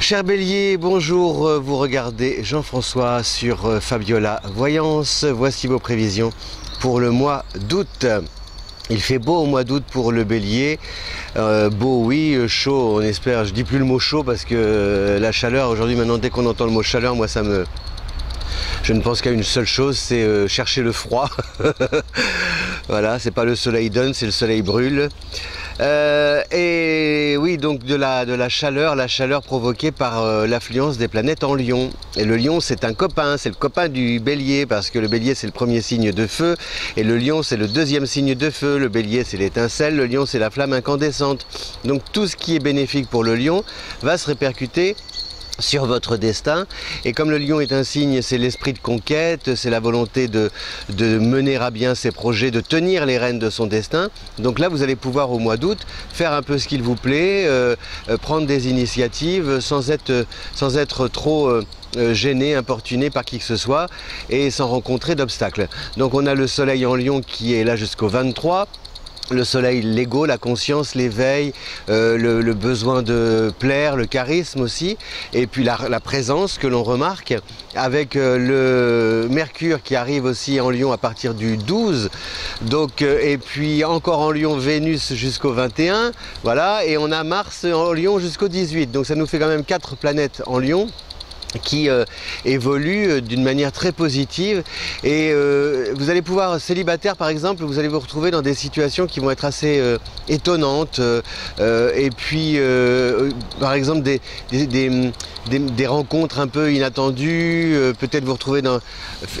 Cher Bélier, bonjour, vous regardez Jean-François sur Fabiola Voyance. Voici vos prévisions pour le mois d'août. Il fait beau au mois d'août pour le Bélier. Beau oui, chaud on espère. Je dis plus le mot chaud parce que la chaleur, aujourd'hui maintenant dès qu'on entend le mot chaleur, moi je ne pense qu'à une seule chose, c'est chercher le froid. Voilà, c'est pas le soleil donne, c'est le soleil brûle. Et oui, donc de la chaleur provoquée par l'affluence des planètes en Lion. Et le Lion, c'est un copain, c'est le copain du Bélier, parce que le Bélier, c'est le premier signe de feu, et le Lion, c'est le deuxième signe de feu. Le Bélier, c'est l'étincelle, le Lion, c'est la flamme incandescente. Donc tout ce qui est bénéfique pour le Lion va se répercuter sur votre destin. Et comme le lion est un signe, c'est l'esprit de conquête, c'est la volonté de mener à bien ses projets, de tenir les rênes de son destin. Donc là, vous allez pouvoir au mois d'août faire un peu ce qu'il vous plaît, prendre des initiatives sans être trop gêné, importuné par qui que ce soit et sans rencontrer d'obstacles. Donc on a le soleil en Lion qui est là jusqu'au 23. Le soleil, l'ego, la conscience, l'éveil, le besoin de plaire, le charisme aussi, et puis la présence que l'on remarque avec le Mercure qui arrive aussi en Lion à partir du 12, donc, et puis encore en Lion Vénus jusqu'au 21, voilà, et on a Mars en Lion jusqu'au 18, donc ça nous fait quand même 4 planètes en Lion qui évolue d'une manière très positive et vous allez pouvoir, célibataire par exemple, vous allez vous retrouver dans des situations qui vont être assez étonnantes et puis par exemple des rencontres un peu inattendues, peut-être vous retrouver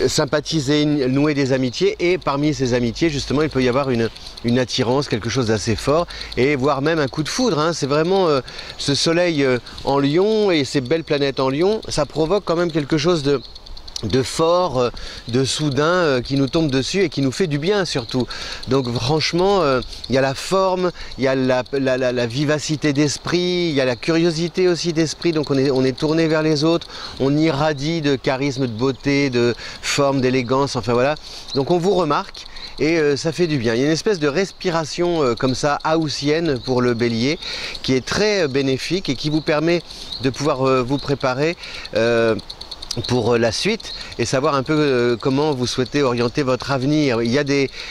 sympathiser, nouer des amitiés, et parmi ces amitiés justement il peut y avoir une attirance, quelque chose d'assez fort, et voire même un coup de foudre, hein. C'est vraiment ce soleil en Lion et ces belles planètes en Lion, ça provoque quand même quelque chose de fort, de soudain qui nous tombe dessus et qui nous fait du bien surtout. Donc franchement, il y a la forme, il y a la vivacité d'esprit, il y a la curiosité aussi d'esprit, donc on est tourné vers les autres, on irradie de charisme, de beauté, de forme, d'élégance, enfin voilà. Donc on vous remarque et ça fait du bien. Il y a une espèce de respiration comme ça, haussienne pour le Bélier, qui est très bénéfique et qui vous permet de pouvoir vous préparer pour la suite et savoir un peu comment vous souhaitez orienter votre avenir. Il y a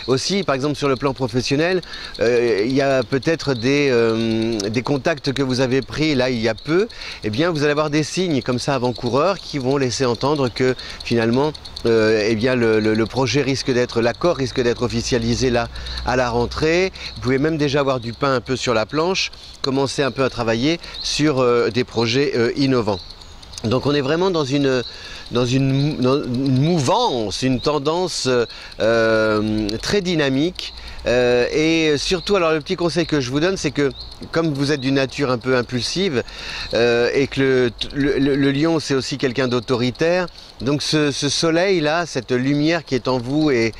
aussi, par exemple sur le plan professionnel, il y a peut-être des contacts que vous avez pris là il y a peu, et bien vous allez avoir des signes comme ça avant-coureurs qui vont laisser entendre que finalement eh bien le projet risque d'être, l'accord risque d'être officialisé là à la rentrée. Vous pouvez même déjà avoir du pain un peu sur la planche, commencer un peu à travailler sur des projets innovants. Donc on est vraiment dans une mouvance, une tendance très dynamique. Et surtout, alors le petit conseil que je vous donne, c'est que comme vous êtes d'une nature un peu impulsive et que le lion c'est aussi quelqu'un d'autoritaire, donc ce soleil là, cette lumière qui est en vous et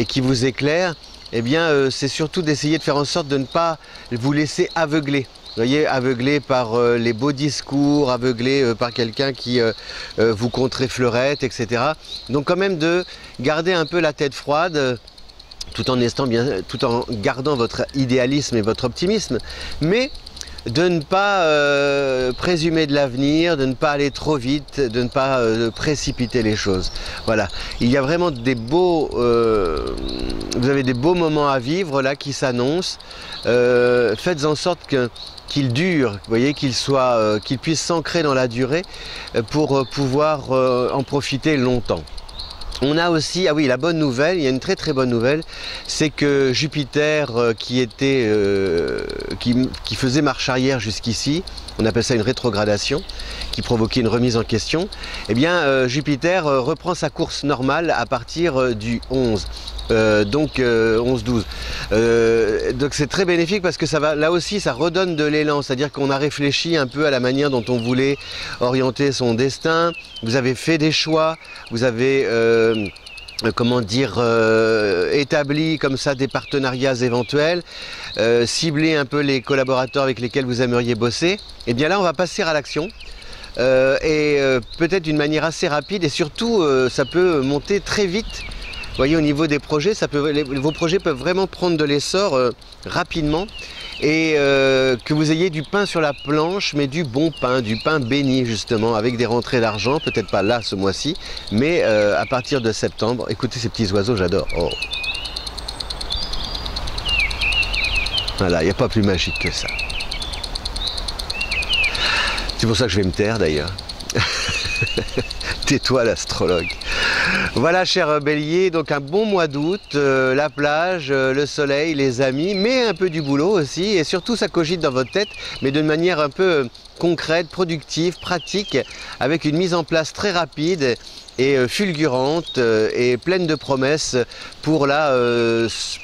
qui vous éclaire, eh bien c'est surtout d'essayer de faire en sorte de ne pas vous laisser aveugler. Vous voyez, aveuglé par les beaux discours, aveuglé par quelqu'un qui vous contre-effleurette, etc. Donc quand même de garder un peu la tête froide, tout en gardant votre idéalisme et votre optimisme, mais de ne pas présumer de l'avenir, de ne pas aller trop vite, de ne pas précipiter les choses. Voilà, il y a vraiment vous avez des beaux moments à vivre là qui s'annoncent. Faites en sorte qu'il dure, vous voyez, qu'il puisse s'ancrer dans la durée pour pouvoir en profiter longtemps. On a aussi, ah oui, la bonne nouvelle, il y a une très très bonne nouvelle, c'est que Jupiter qui faisait marche arrière jusqu'ici, on appelle ça une rétrogradation, qui provoquait une remise en question, eh bien Jupiter reprend sa course normale à partir du 11. Donc 11-12. Donc c'est très bénéfique parce que ça va, là aussi ça redonne de l'élan, c'est-à-dire qu'on a réfléchi un peu à la manière dont on voulait orienter son destin, vous avez fait des choix, vous avez comment dire, établi comme ça des partenariats éventuels, ciblé un peu les collaborateurs avec lesquels vous aimeriez bosser, et bien là on va passer à l'action. Peut-être d'une manière assez rapide et surtout ça peut monter très vite. Vous voyez, au niveau des projets, vos projets peuvent vraiment prendre de l'essor rapidement et que vous ayez du pain sur la planche, mais du bon pain, du pain béni justement, avec des rentrées d'argent, peut-être pas là ce mois-ci, mais à partir de septembre. Écoutez ces petits oiseaux, j'adore. Oh. Voilà, il n'y a pas plus magique que ça. C'est pour ça que je vais me taire d'ailleurs. Tais-toi l'astrologue. Voilà, cher Bélier, donc un bon mois d'août, la plage, le soleil, les amis, mais un peu du boulot aussi, et surtout ça cogite dans votre tête, mais d'une manière un peu concrète, productive, pratique, avec une mise en place très rapide et fulgurante et pleine de promesses pour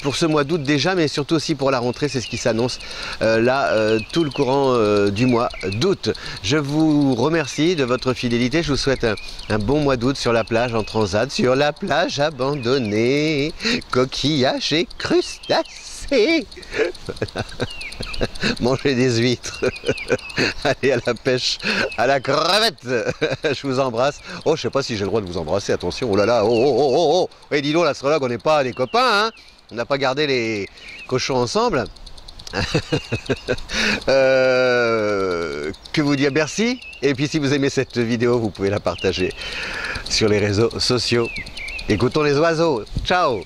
pour ce mois d'août déjà, mais surtout aussi pour la rentrée. C'est ce qui s'annonce tout le courant du mois d'août. Je vous remercie de votre fidélité. Je vous souhaite un bon mois d'août sur la plage en transat, sur la plage abandonnée, coquillages et crustacés. Manger des huîtres, aller à la pêche, à la crevette. Je vous embrasse. Oh, je sais pas si j'ai le droit de vous embrasser, attention. Oh là là, oh, oh, oh, oh, oh. Et dis donc, l'astrologue, on n'est pas des copains, hein. On n'a pas gardé les cochons ensemble. Que vous dire merci. Et puis si vous aimez cette vidéo, vous pouvez la partager sur les réseaux sociaux. Écoutons les oiseaux. Ciao.